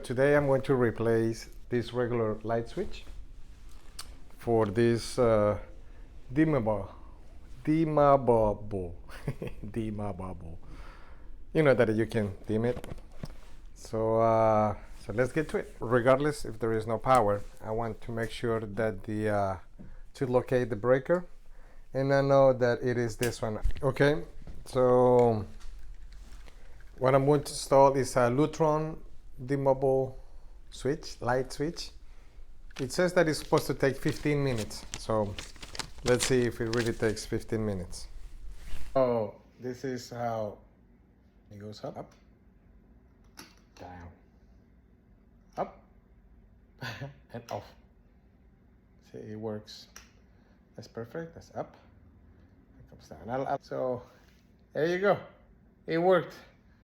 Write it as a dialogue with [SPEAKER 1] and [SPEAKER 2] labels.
[SPEAKER 1] Today I'm going to replace this regular light switch for this dimmable, dimmable, dimmable. You know that you can dim it. So let's get to it. Regardless if there is no power, I want to make sure that to locate the breaker, and I know that it is this one. Okay, so what I'm going to install is a Lutron dimmable switch, light switch. It says that it's supposed to take 15 minutes, so let's see if it really takes 15 minutes. Oh, this is how it goes up, down, up, and off. See, it works. That's perfect. That's up. It comes down. So there you go. It worked.